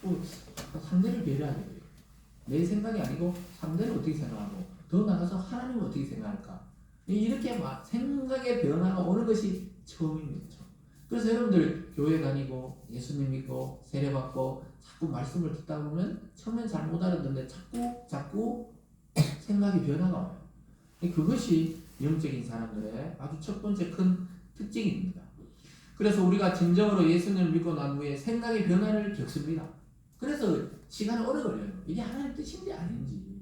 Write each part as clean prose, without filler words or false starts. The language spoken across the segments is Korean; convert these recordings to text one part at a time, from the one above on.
자꾸 상대를 배려하게 돼요. 내 생각이 아니고 상대를 어떻게 생각하고 더 나아가서 하나님은 어떻게 생각할까? 이렇게 막 생각의 변화가 오는 것이 처음입니다. 그래서 여러분들 교회 다니고 예수님 믿고 세례받고 자꾸 말씀을 듣다 보면 처음엔 잘 못 알아듣는데 자꾸 생각의 변화가 와요. 그것이 영적인 사람들의 아주 첫 번째 큰 특징입니다. 그래서 우리가 진정으로 예수님을 믿고 난 후에 생각의 변화를 겪습니다. 그래서 시간이 오래 걸려요. 이게 하나님의 뜻인지 아닌지.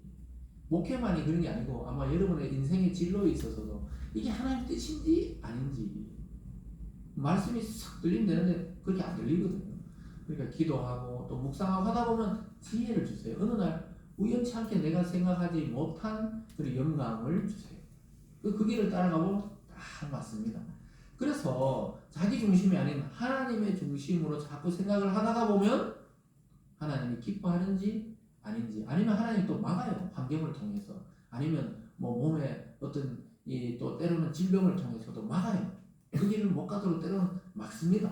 목회만이 그런 게 아니고 아마 여러분의 인생의 진로에 있어서도 이게 하나님의 뜻인지 아닌지 말씀이 싹 들리면 되는데 그렇게 안 들리거든요. 그러니까 기도하고 또 묵상하고 하다 보면 지혜를 주세요. 어느 날 우연치 않게 내가 생각하지 못한 그런 영감을 주세요. 그 길을 따라가면 딱 맞습니다. 그래서 자기 중심이 아닌 하나님의 중심으로 자꾸 생각을 하다가 보면 하나님이 기뻐하는지 아닌지, 아니면 하나님이 또 막아요. 환경을 통해서, 아니면 뭐 몸에 어떤 또 때로는 질병을 통해서도 막아요. 그 길을 못 가도록 때로는 막습니다.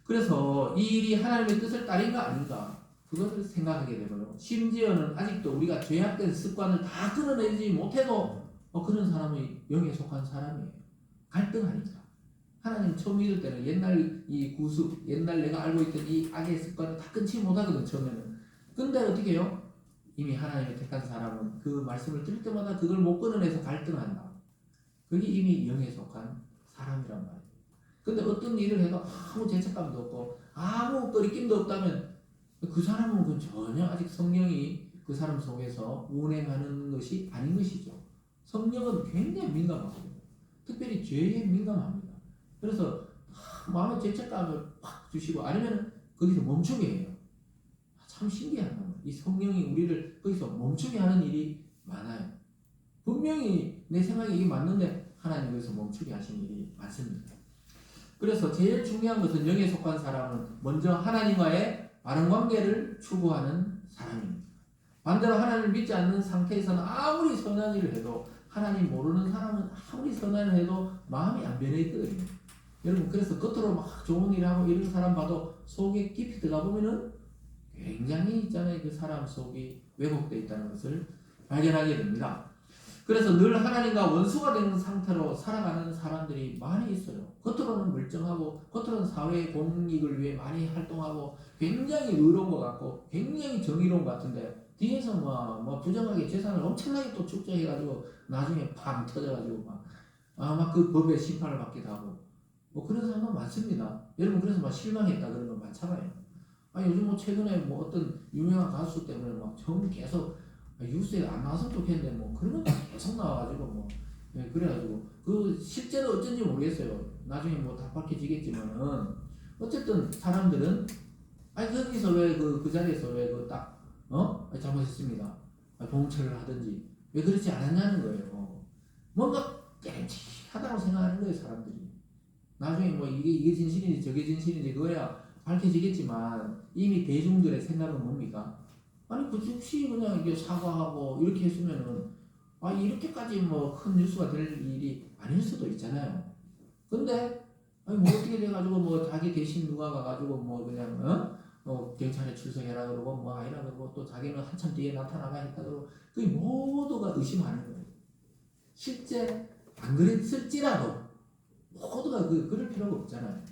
그래서 이 일이 하나님의 뜻을 따른가 아닌가 그것을 생각하게 되고요. 심지어는 아직도 우리가 죄악된 습관을 다 끊어내지 못해도 그런 사람이 영에 속한 사람이에요. 갈등하니까. 하나님 처음 믿을 때는 옛날 이 구습, 옛날 내가 알고 있던 이 악의 습관을 다 끊지 못하거든 처음에는. 근데 어떻게 해요? 이미 하나님의 택한 사람은 그 말씀을 들을 때마다 그걸 못 끊어내서 갈등한다. 그게 이미 영에 속한 사람이란 말이에요. 근데 어떤 일을 해도 아무 죄책감도 없고 아무 거리낌도 없다면 그 사람은 그 전혀 아직 성령이 그 사람 속에서 운행하는 것이 아닌 것이죠. 성령은 굉장히 민감하거든요. 특별히 죄에 민감합니다. 그래서 마음의 죄책감을 확 주시고 아니면 거기서 멈추게 해요. 참 신기한 거예요. 이 성령이 우리를 거기서 멈추게 하는 일이 많아요. 분명히 내 생각이 이게 맞는데 하나님 거기서 멈추게 하시는 일이 많습니다. 그래서 제일 중요한 것은 영에 속한 사람은 먼저 하나님과의 바른 관계를 추구하는 사람입니다. 반대로 하나님을 믿지 않는 상태에서는 아무리 선한 일을 해도 하나님 모르는 사람은 아무리 선한 일을 해도 마음이 안 변해 있거든요. 여러분 그래서 겉으로 막 좋은 일을 하고 이런 사람 봐도 속에 깊이 들어가 보면은 굉장히 있잖아요. 그 사람 속이 왜곡되어 있다는 것을 발견하게 됩니다. 그래서 늘 하나님과 원수가 되는 상태로 살아가는 사람들이 많이 있어요. 겉으로는 멀쩡하고 겉으로는 사회의 공익을 위해 많이 활동하고 굉장히 의로운 것 같고 굉장히 정의로운 것 같은데 뒤에서 뭐 부정하게 재산을 엄청나게 또 축적해가지고 나중에 팡 터져가지고 막 그 법의 심판을 받기도 하고 뭐 그런 사람도 많습니다. 여러분 그래서 막 실망했다 그런 거 많잖아요. 요즘 뭐 최근에 뭐 어떤 유명한 가수 때문에 막 정 계속 뉴스에 안 나왔으면 좋겠는데 뭐 그런 거 계속 나와가지고 뭐 그래가지고 그 실제로 어쩐지 모르겠어요. 나중에 뭐 다 밝혀지겠지만은 어쨌든 사람들은 거기서 왜 그 자리에서 왜 그 딱 잘못했습니다. 봉처를 하든지 왜 그렇지 않았냐는 거예요. 뭔가 깨름직하다고 생각하는 거예요 사람들이. 나중에 뭐 이게 진실인지 저게 진실인지 그거야 밝혀지겠지만 이미 대중들의 생각은 뭡니까? 그 즉시 그냥 이게 사과하고 이렇게 했으면은 이렇게까지 뭐 큰 뉴스가 될 일이 아닐 수도 있잖아요. 근데 뭐 어떻게 돼가지고 뭐 자기 대신 누가 가가지고 뭐 그냥 경찰에 출석해라 그러고 뭐 아니라 그러고 또 자기는 한참 뒤에 나타나가 했다 그러고 그 모두가 의심하는 거예요. 실제 안 그랬을지라도 모두가 그럴 필요가 없잖아요.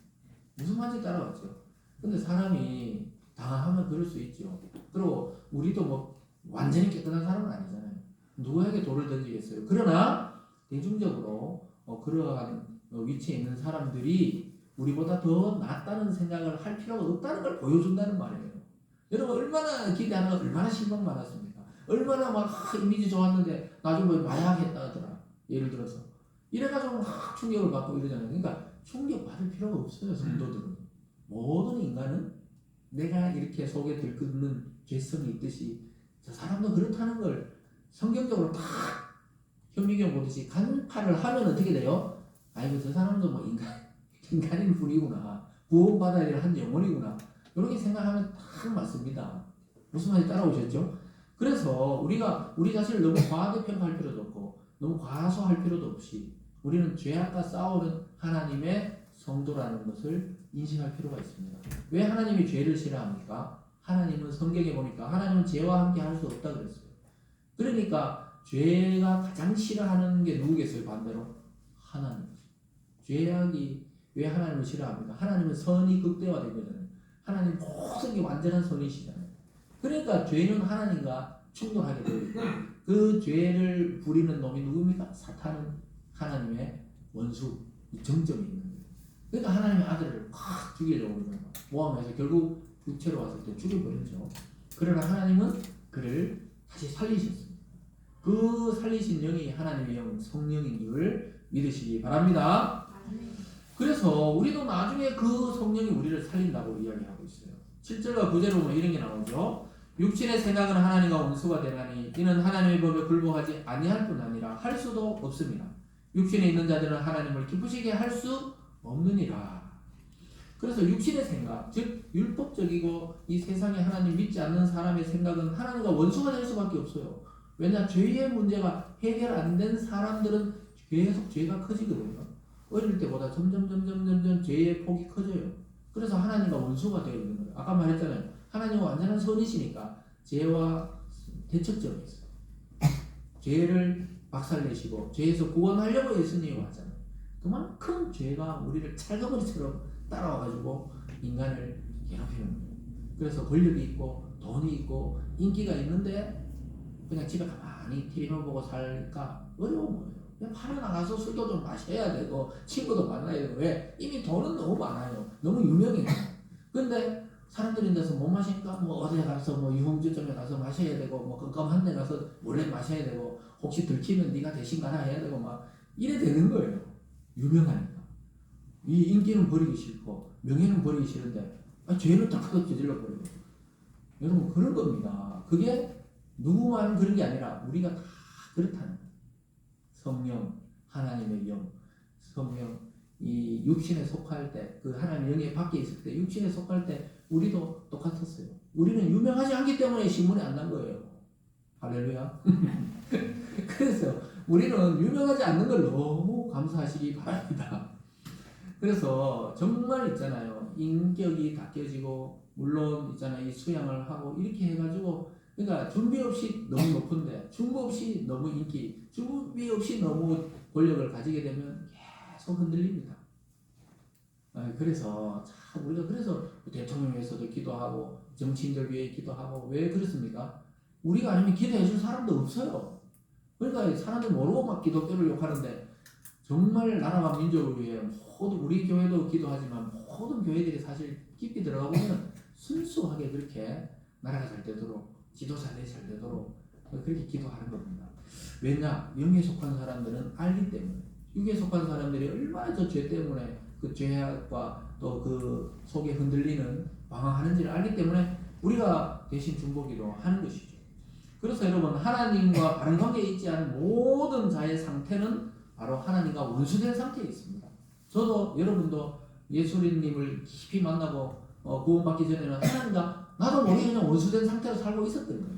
무슨 말인지 따라왔죠. 근데 사람이 당하면 그럴 수 있죠. 그리고 우리도 뭐 완전히 깨끗한 사람은 아니잖아요. 누구에게 돌을 던지겠어요. 그러나 대중적으로 그러한 위치에 있는 사람들이 우리보다 더 낫다는 생각을 할 필요가 없다는 걸 보여준다는 말이에요. 여러분 얼마나 기대하는 얼마나 실망 많았습니까? 얼마나 막 이미지 좋았는데 나중에 뭐 마약했다 하더라. 예를 들어서 이래가지고 막 충격을 받고 이러잖아요. 그러니까 충격 받을 필요가 없어요. 성도들은 모든 인간은 내가 이렇게 속에 들끓는 죄성이 있듯이 저 사람도 그렇다는 걸 성경적으로 딱 현미경 보듯이 간파를 하면 어떻게 돼요? 저 사람도 뭐 인간인 뿐이구나. 구원받아야 될 한 영혼이구나. 이렇게 생각하면 딱 맞습니다. 무슨 말인지 따라오셨죠? 그래서 우리가 우리 자신을 너무 과대평가할 필요도 없고 너무 과소할 필요도 없이 우리는 죄악과 싸우는 하나님의 성도라는 것을 인식할 필요가 있습니다. 왜 하나님이 죄를 싫어합니까? 하나님은 성경에 보니까 하나님은 죄와 함께 할 수 없다 그랬어요. 그러니까 죄가 가장 싫어하는 게 누구겠어요? 반대로 하나님. 죄악이 왜 하나님을 싫어합니까? 하나님은 선이 극대화된 거잖아요. 하나님 모든 게 완전한 선이시잖아요. 그러니까 죄는 하나님과 충돌하게 되고 그 죄를 부리는 놈이 누굽니까? 사탄은 하나님의 원수, 정점이 있는 거예요. 그러니까 하나님의 아들을 확 죽이려고 모함해서 결국 육체로 왔을 때 죽여버렸죠. 그러나 하나님은 그를 다시 살리셨습니다. 그 살리신 영이 하나님의 영, 성령인 줄 믿으시기 바랍니다. 그래서 우리도 나중에 그 성령이 우리를 살린다고 이야기하고 있어요. 7절과 9절에 보면 이런 게 나오죠. 육신의 생각은 하나님과 원수가 되나니 이는 하나님의 법에 불복하지 아니할 뿐 아니라 할 수도 없습니다. 육신에 있는 자들은 하나님을 기쁘시게 할 수 없느니라. 그래서 육신의 생각, 즉 율법적이고 이 세상에 하나님 믿지 않는 사람의 생각은 하나님과 원수가 될 수밖에 없어요. 왜냐, 죄의 문제가 해결 안 된 사람들은 계속 죄가 커지거든요. 어릴 때보다 점점 죄의 폭이 커져요. 그래서 하나님과 원수가 되어 있는 거예요. 아까 말했잖아요. 하나님은 완전한 선이시니까 죄와 대척점이 있어요. 죄를 박살내시고 죄에서 구원하려고 예수님이 왔잖아요. 그만큼 죄가 우리를 찰가버리처럼 따라와가지고 인간을 괴롭히는 거예요. 그래서 권력이 있고 돈이 있고 인기가 있는데 그냥 집에 가만히 TV만 보고 살까? 어려운 거예요. 그냥 밤에 나가서 술도 좀 마셔야 되고 친구도 만나야 되고. 왜? 이미 돈은 너무 많아요. 너무 유명해요. 근데 사람들이 데서 못 마시니까 뭐 어디에 가서 뭐 유흥주점에 가서 마셔야 되고 뭐 깜깜한 데 가서 몰래 마셔야 되고 혹시 들키면 네가 대신 가라 해야 되고 막 이래 되는 거예요. 유명하니까. 이 인기는 버리기 싫고 명예는 버리기 싫은데 죄는 다 크게 저질러 버리고. 여러분 그런 겁니다. 그게 누구만 그런 게 아니라 우리가 다 그렇다는 거예요. 성령, 하나님의 영, 성령, 이 육신에 속할 때, 그 하나님의 영에 밖에 있을 때, 육신에 속할 때 우리도 똑같았어요. 우리는 유명하지 않기 때문에 신문에 안 난 거예요. 할렐루야. 그래서 우리는 유명하지 않는 걸 너무 감사하시기 바랍니다. 그래서 정말 있잖아요. 인격이 닦여지고 물론 있잖아요. 이 수양을 하고 이렇게 해가지고 그러니까 준비 없이 너무 높은데 준비 없이 너무 인기, 준비 없이 너무 권력을 가지게 되면 계속 흔들립니다. 그래서 참 우리가 그래서 대통령 위해서도 기도하고 정치인들 위해 기도하고 왜 그렇습니까? 우리가 아니면 기도해 줄 사람도 없어요. 그러니까 사람들 모르고 막 기독교를 욕하는데 정말 나라와 민족을 위해 모든 우리 교회도 기도하지만 모든 교회들이 사실 깊이 들어가 보면 순수하게 그렇게 나라가 잘 되도록 지도자들이 잘 되도록 그렇게 기도하는 겁니다. 왜냐? 영에 속한 사람들은 알기 때문에. 육에 속한 사람들이 얼마나 저 죄 때문에 그 죄악과 또 그 속에 흔들리는 방황하는지를 알기 때문에 우리가 대신 중보기도 하는 것이죠. 그래서 여러분 하나님과 바른 관계에 있지 않은 모든 자의 상태는 바로 하나님과 원수된 상태에 있습니다. 저도 여러분도 예수님을 깊이 만나고 구원받기 전에는 하나님과 나도 모르게 그냥 원수된 상태로 살고 있었던 거예요.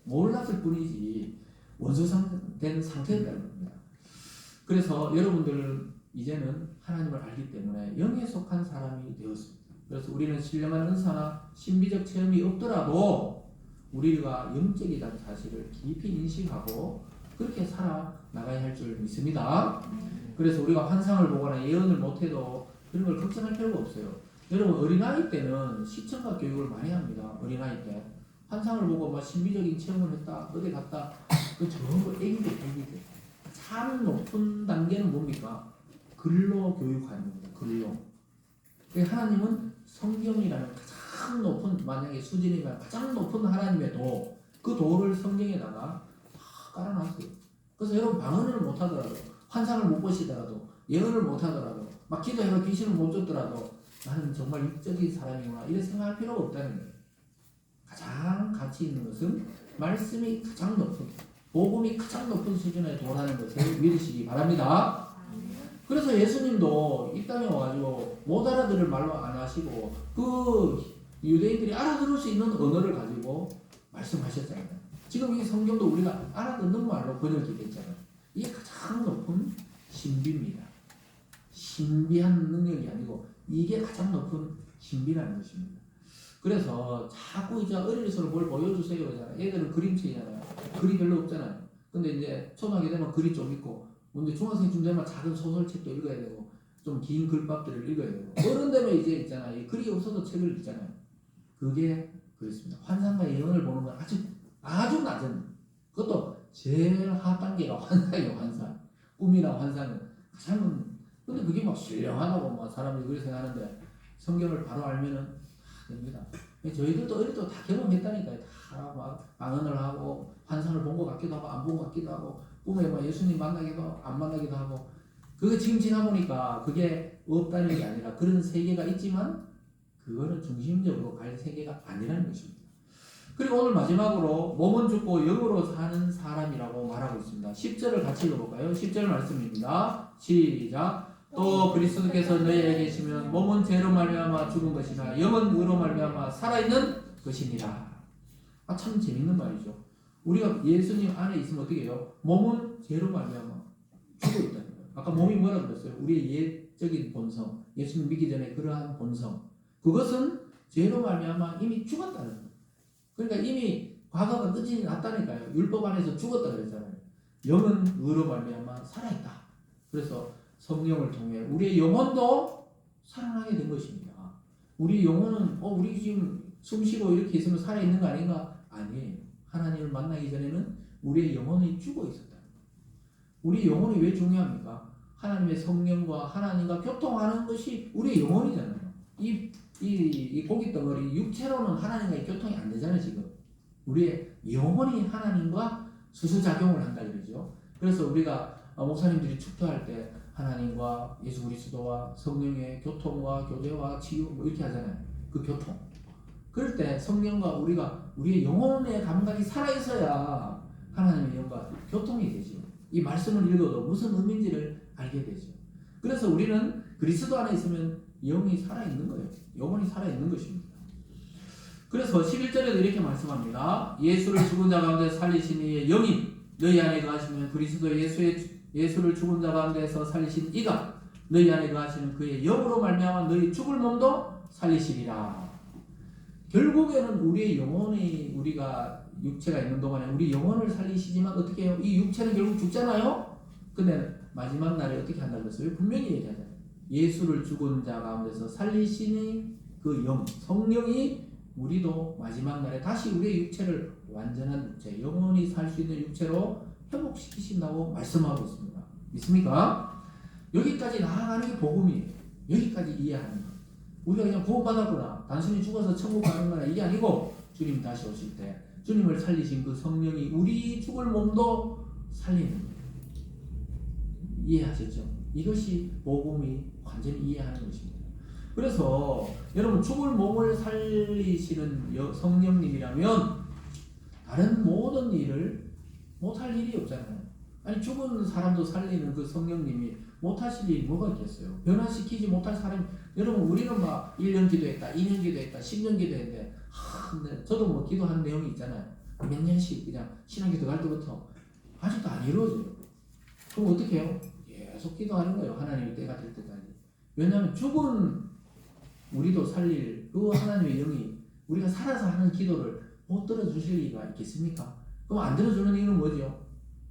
몰랐을 뿐이지 원수된 상태였다는 겁니다. 그래서 여러분들 이제는 하나님을 알기 때문에 영에 속한 사람이 되었습니다. 그래서 우리는 신령한 은사나 신비적 체험이 없더라도 우리가 영적이라는 사실을 깊이 인식하고 그렇게 살아나가야 할 줄 믿습니다. 그래서 우리가 환상을 보거나 예언을 못해도 그런 걸 걱정할 필요가 없어요. 여러분 어린아이 때는 시청각 교육을 많이 합니다. 어린아이 때 환상을 보고 막 신비적인 체험을 했다 어디 갔다 그 전부 애기들 참 높은 단계는 뭡니까? 글로 교육하는 겁니다. 글로. 하나님은 성경이라는 가장 높은 만약에 수준이면 가장 높은 하나님의 도, 그 도를 성경에다가 깔아놨어요. 그래서 여러분 방언을 못하더라도 환상을 못 보시더라도 예언을 못하더라도 막 기도해서 귀신을 못 쫓더라도 나는 정말 육적인 사람이구나 이렇게 생각할 필요가 없다는 거예요. 가장 가치 있는 것은 말씀이 가장 높은 복음이 가장 높은 수준에 도라는 것을 믿으시기 바랍니다. 그래서 예수님도 이 땅에 와가지고 못 알아들을 말로 안 하시고 그 유대인들이 알아들을 수 있는 언어를 가지고 말씀하셨잖아요. 지금 이 성경도 우리가 알아듣는 말로 번역이 됐잖아요. 이게 가장 높은 신비입니다. 신비한 능력이 아니고 이게 가장 높은 신비라는 것입니다. 그래서 자꾸 이제 어린이집으로 뭘 보여주세요 그러잖아요. 얘들은 그림책이잖아요. 글이 별로 없잖아요. 근데 이제 초등학교 되면 글이 좀 있고, 근데 중학생쯤 되면 작은 소설책도 읽어야 되고, 좀 긴 글밥들을 읽어야 되고, 어른 되면 이제 있잖아요. 이 글이 없어도 책을 읽잖아요. 그게 그렇습니다. 환상과 예언을 보는 건 아주 낮은, 그것도 제일 하단계가 환상이에요. 환상. 꿈이나 환상은 가장, 근데 그게 막 신령하다고 막 사람들이 그렇게 생각하는데 성경을 바로 알면은 다 됩니다. 저희들도 어릴 때 다 경험했다니까요. 다 막 방언을 하고 환상을 본 것 같기도 하고 안 본 것 같기도 하고 꿈에 막 예수님 만나기도 하고 안 만나기도 하고, 그게 지금 지나보니까 그게 없다는 게 아니라 그런 세계가 있지만 그거는 중심적으로 갈 세계가 아니라는 것입니다. 그리고 오늘 마지막으로 몸은 죽고 영으로 사는 사람이라고 말하고 있습니다. 10절을 같이 읽어볼까요? 10절 말씀입니다. 시작. 또 그리스도께서 너희에게 계시면 몸은 죄로 말미암아 죽은 것이나 영은 의로 말미암아 살아있는 것이니라. 참 재밌는 말이죠. 우리가 예수님 안에 있으면 어떻게 해요? 몸은 죄로 말미암아 죽어 있다는 거예요. 아까 몸이 뭐라고 그랬어요? 우리의 옛적인 본성, 예수님 믿기 전에 그러한 본성, 그것은 죄로 말미암아 이미 죽었다는 거예요. 그러니까 이미 과거가 끝이 났다니까요. 율법 안에서 죽었다 그랬잖아요. 영은 의로 말미암아 살아있다. 그래서 성령을 통해 우리의 영혼도 살아나게 된 것입니다. 우리 영혼은 우리 지금 숨쉬고 이렇게 있으면 살아있는 거 아닌가? 아니에요. 하나님을 만나기 전에는 우리의 영혼이 죽어 있었다. 우리 영혼이 왜 중요합니까? 하나님의 성령과 하나님과 교통하는 것이 우리의 영혼이잖아요. 이 고기 덩어리 육체로는 하나님과 교통이 안 되잖아요. 지금 우리의 영혼이 하나님과 수수작용을 한다 그러죠. 그래서 우리가 목사님들이 축도할 때 하나님과 예수 그리스도와 성령의 교통과 교제와 치유 뭐 이렇게 하잖아요. 그 교통. 그럴 때 성령과 우리의 영혼의 감각이 살아있어야 하나님의 영과 교통이 되죠. 이 말씀을 읽어도 무슨 의미인지를 알게 되죠. 그래서 우리는 그리스도 안에 있으면 영이 살아있는 거예요. 영혼이 살아있는 것입니다. 그래서 11절에도 이렇게 말씀합니다. 예수를 죽은 자 가운데 살리신 이의 영이 너희 안에 거하시면 그리스도 예수를 죽은 자 가운데서 살리신 이가 너희 안에 거하시는 그의 영으로 말미암아 너희 죽을 몸도 살리시리라. 결국에는 우리의 영혼이, 우리가 육체가 있는 동안에 우리 영혼을 살리시지만 어떻게 해요? 이 육체는 결국 죽잖아요. 근데 마지막 날에 어떻게 한다고 했어요? 분명히 얘기하잖아요. 예수를 죽은 자 가운데서 살리시니 그 영, 성령이 우리도 마지막 날에 다시 우리의 육체를 완전한 육체, 영원히 살 수 있는 육체로 회복시키신다고 말씀하고 있습니다. 믿습니까? 여기까지 나아가는 게 복음이에요. 여기까지 이해하는 거. 우리가 그냥 구원받았구나, 단순히 죽어서 천국 가는 거나 이게 아니고, 주님 다시 오실 때 주님을 살리신 그 성령이 우리 죽을 몸도 살리는 거예요. 이해하셨죠? 이것이 복음이 완전히 이해하는 것입니다. 그래서 여러분, 죽을 몸을 살리시는 성령님이라면 다른 모든 일을 못할 일이 없잖아요. 아니, 죽은 사람도 살리는 그 성령님이 못하실 일이 뭐가 있겠어요? 변화시키지 못할 사람. 여러분, 우리는 막 1년 기도했다, 2년 기도했다, 10년 기도했는데, 근데 저도 뭐 기도하는 내용이 있잖아요. 몇 년씩 그냥 신앙기도 갈 때부터 아직도 안 이루어져요. 그럼 어떻게 해요? 계속 기도하는 거예요. 하나님의 때가 될 때까지. 왜냐하면 죽은 우리도 살릴 그 하나님의 영이 우리가 살아서 하는 기도를 못 들어주실 리가 있겠습니까? 그럼 안 들어주는 이유는 뭐죠?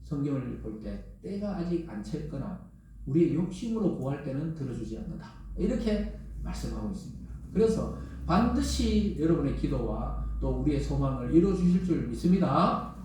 성경을 볼 때 때가 아직 안 찼거나 우리의 욕심으로 구할 때는 들어주지 않는다. 이렇게 말씀하고 있습니다. 그래서 반드시 여러분의 기도와 또 우리의 소망을 이루어주실 줄 믿습니다.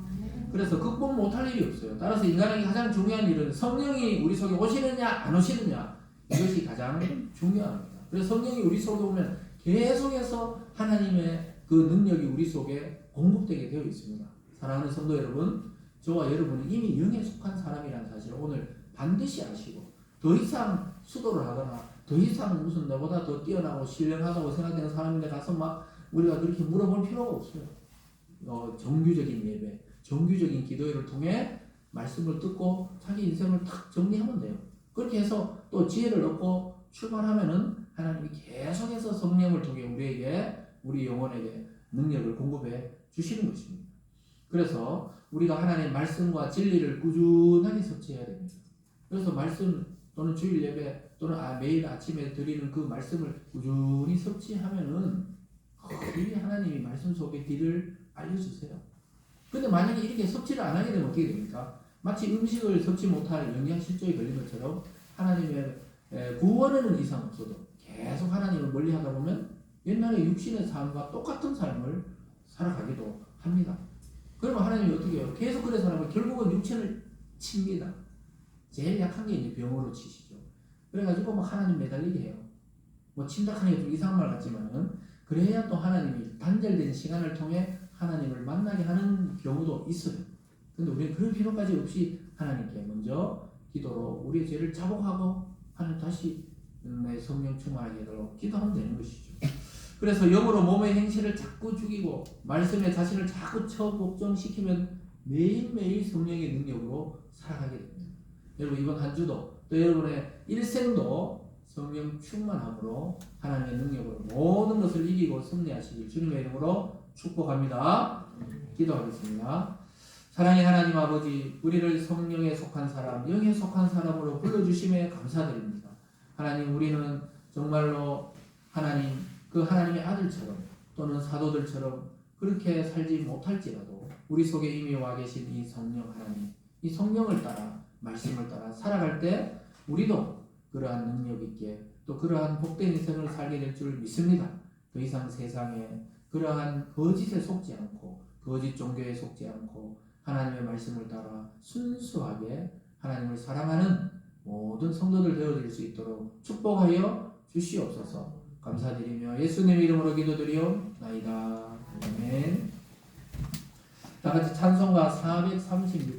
그래서 극복 못할 일이 없어요. 따라서 인간에게 가장 중요한 일은 성령이 우리 속에 오시느냐 안 오시느냐, 이것이 가장 중요합니다. 그래서 성령이 우리 속에 오면 계속해서 하나님의 그 능력이 우리 속에 공급되게 되어 있습니다. 사랑하는 성도 여러분, 저와 여러분은 이미 영에 속한 사람이라는 사실을 오늘 반드시 아시고, 더 이상 수도를 하거나 더 이상 무슨 나보다 더 뛰어나고 신령하다고 생각되는 사람인데 가서 막 우리가 그렇게 물어볼 필요가 없어요. 정규적인 예배, 정규적인 기도회를 통해 말씀을 듣고 자기 인생을 탁 정리하면 돼요. 그렇게 해서 또 지혜를 얻고 출발하면은 하나님이 계속해서 성령을 통해 우리에게, 우리 영혼에게 능력을 공급해 주시는 것입니다. 그래서 우리가 하나님의 말씀과 진리를 꾸준하게 섭취해야 됩니다. 그래서 말씀 또는 주일 예배 또는 매일 아침에 드리는 그 말씀을 꾸준히 섭취하면은 거의 하나님이 말씀 속의 길을 알려주세요. 근데 만약에 이렇게 섭취를 안 하게 되면 어떻게 됩니까? 마치 음식을 섭취 못할 영양실조에 걸린 것처럼 하나님의 구원에는 이상 없어도 계속 하나님을 멀리하다 보면 옛날에 육신의 삶과 똑같은 삶을 살아가기도 합니다. 그러면 하나님이 어떻게 해요? 계속 그래 살아보면 결국은 육체를 칩니다. 제일 약한 게 이제 병으로 치시죠. 그래가지고 막 하나님 매달리게 해요. 뭐 침닥하는 게 좀 이상한 말 같지만은 그래야 또 하나님이 단절된 시간을 통해 하나님을 만나게 하는 경우도 있어요. 근데 우리는 그런 필요까지 없이 하나님께 먼저 기도로 우리의 죄를 자복하고 하나님 다시 내 성령 충만하게 하도록 기도하면 되는 것이죠. 그래서 영으로 몸의 행실을 자꾸 죽이고 말씀에 자신을 자꾸 처복종시키면 매일매일 성령의 능력으로 살아가게 됩니다. 여러분 이번 한 주도 또 여러분의 일생도 성령 충만함으로 하나님의 능력으로 모든 것을 이기고 승리하시길 주님의 이름으로 축복합니다. 기도하겠습니다. 사랑의 하나님 아버지, 우리를 성령에 속한 사람, 영에 속한 사람으로 불러주심에 감사드립니다. 하나님, 우리는 정말로 하나님, 그 하나님의 아들처럼 또는 사도들처럼 그렇게 살지 못할지라도 우리 속에 이미 와 계신 이 성령 하나님, 이 성령을 따라 말씀을 따라 살아갈 때 우리도 그러한 능력 있게 또 그러한 복된 인생을 살게 될 줄 믿습니다. 더 이상 세상에 그러한 거짓에 속지 않고 거짓 종교에 속지 않고 하나님의 말씀을 따라 순수하게 하나님을 사랑하는 모든 성도들 되어질 수 있도록 축복하여 주시옵소서. 감사드리며 예수님 이름으로 기도드리옵나이다. 아멘. 다 같이 찬송가 436